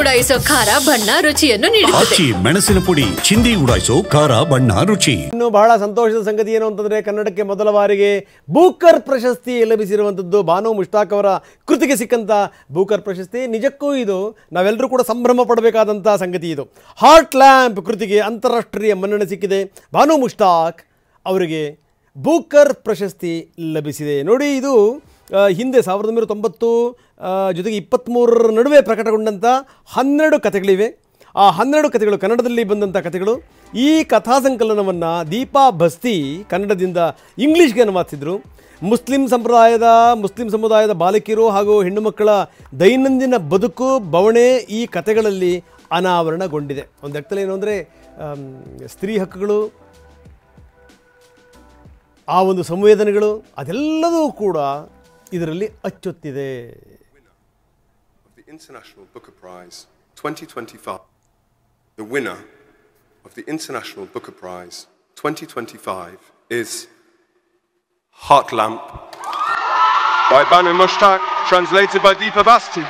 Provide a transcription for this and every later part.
ಉಡಾಯಿಸೋ ಖಾರ ಬಣ್ಣ ರುಚಿಯನ್ನು ನೀಡುತ್ತದೆ. ಮೆಣಸಿನ ಪುಡಿ ಚಿಂದಿ ಉಡಾಯಿಸೋ ಖಾರ ಬಣ್ಣ ರುಚಿ. ಇನ್ನು ಬಹಳ ಸಂತೋಷದ ಸಂಗತಿ ಏನು ಅಂತಂದರೆ, ಕನ್ನಡಕ್ಕೆ ಮೊದಲ ಬಾರಿಗೆ ಬೂಕರ್ ಪ್ರಶಸ್ತಿ ಲಭಿಸಿರುವಂಥದ್ದು ಬಾನು ಮುಷ್ತಾಕ್ ಅವರ ಕೃತಿಗೆ ಸಿಕ್ಕಂಥ ಬೂಕರ್ ಪ್ರಶಸ್ತಿ. ನಿಜಕ್ಕೂ ಇದು ನಾವೆಲ್ಲರೂ ಕೂಡ ಸಂಭ್ರಮ ಪಡಬೇಕಾದಂಥ ಸಂಗತಿ. ಇದು ಹಾರ್ಟ್ ಲ್ಯಾಂಪ್ ಕೃತಿಗೆ ಅಂತಾರಾಷ್ಟ್ರೀಯ ಮನ್ನಣೆ ಸಿಕ್ಕಿದೆ. ಬಾನು ಮುಷ್ತಾಕ್ ಅವರಿಗೆ ಬೂಕರ್ ಪ್ರಶಸ್ತಿ ಲಭಿಸಿದೆ. ನೋಡಿ, ಇದು ಹಿಂದೆ 1990 ಜೊತೆಗೆ 23 ನಡುವೆ ಪ್ರಕಟಗೊಂಡಂಥ 12 ಕಥೆಗಳಿವೆ. ಆ 12 ಕಥೆಗಳು ಕನ್ನಡದಲ್ಲಿ ಬಂದಂಥ ಕಥೆಗಳು. ಈ ಕಥಾ ಸಂಕಲನವನ್ನು ದೀಪಾ ಬಸ್ತಿ ಕನ್ನಡದಿಂದ ಇಂಗ್ಲೀಷ್ಗೆ ಅನುವಾದಿಸಿದರು. ಮುಸ್ಲಿಂ ಸಮುದಾಯದ ಬಾಲಕಿಯರು ಹಾಗೂ ಹೆಣ್ಣು ಮಕ್ಕಳ ದೈನಂದಿನ ಬದುಕು ಬವಣೆ ಈ ಕಥೆಗಳಲ್ಲಿ ಅನಾವರಣಗೊಂಡಿದೆ. ಒಂದು ಅರ್ಥದಲ್ಲಿ ಏನು ಅಂದರೆ, ಸ್ತ್ರೀ ಹಕ್ಕುಗಳು, ಆ ಒಂದು ಸಂವೇದನೆಗಳು ಅದೆಲ್ಲವೂ ಕೂಡ ಇದರಲ್ಲಿ ಅಚ್ಚೊತ್ತಿದೆ. International Booker Prize 2025. The winner of the International Booker Prize 2025 is Heart Lamp by Banu Mushtaq, translated by Deepa Basti.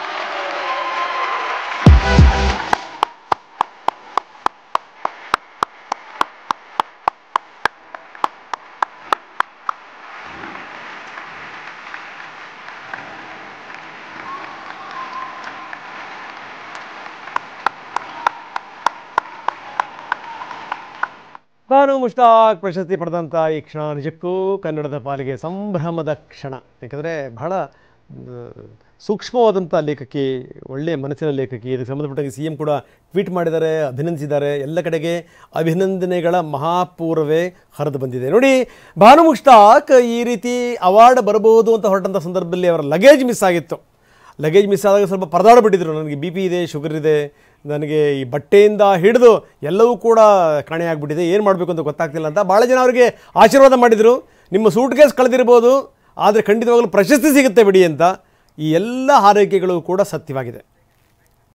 Banu Mushtaq ಪ್ರಶಸ್ತಿ ಪಡೆದಂಥ ಈ ಕ್ಷಣ ನಿಜಕ್ಕೂ ಕನ್ನಡದ ಪಾಲಿಗೆ ಸಂಭ್ರಮದ ಕ್ಷಣ. ಯಾಕಂದರೆ ಬಹಳ ಸೂಕ್ಷ್ಮವಾದಂಥ ಲೇಖಕಿ, ಒಳ್ಳೆಯ ಮನಸ್ಸಿನ ಲೇಖಕಿ. ಇದಕ್ಕೆ ಸಂಬಂಧಪಟ್ಟಾಗಿ CM ಕೂಡ ಟ್ವೀಟ್ ಮಾಡಿದ್ದಾರೆ, ಅಭಿನಂದಿಸಿದ್ದಾರೆ. ಎಲ್ಲ ಕಡೆಗೆ ಅಭಿನಂದನೆಗಳ ಮಹಾಪೂರ್ವವೇ ಹರಿದು ಬಂದಿದೆ. ನೋಡಿ, ಬಾನು ಮುಷ್ತಾಕ್ ಈ ರೀತಿ ಅವಾರ್ಡ್ ಬರಬಹುದು ಅಂತ ಹೊರಟಂಥ ಸಂದರ್ಭದಲ್ಲಿ ಅವರ ಲಗೇಜ್ ಮಿಸ್ ಆಗಿತ್ತು. ಲಗೇಜ್ ಮಿಸ್ ಆದಾಗ ಸ್ವಲ್ಪ ಪರದಾಡಬಿಟ್ಟಿದ್ರು. ನನಗೆ BP ಇದೆ, ಶುಗರ್ ಇದೆ, ನನಗೆ ಈ ಬಟ್ಟೆಯಿಂದ ಹಿಡಿದು ಎಲ್ಲವೂ ಕೂಡ ಕಾಣೆಯಾಗ್ಬಿಟ್ಟಿದೆ, ಏನು ಮಾಡಬೇಕು ಅಂತ ಗೊತ್ತಾಗ್ತಿಲ್ಲ ಅಂತ ಭಾಳ ಜನ ಅವರಿಗೆ ಆಶೀರ್ವಾದ ಮಾಡಿದರು. ನಿಮ್ಮ ಸೂಟ್ ಕೇಸ್ ಕಳೆದಿರ್ಬೋದು, ಆದರೆ ಖಂಡಿತವಾಗಲೂ ಪ್ರಶಸ್ತಿ ಸಿಗುತ್ತೆ ಬಿಡಿ ಅಂತ. ಈ ಎಲ್ಲ ಹಾರೈಕೆಗಳು ಕೂಡ ಸತ್ಯವಾಗಿದೆ.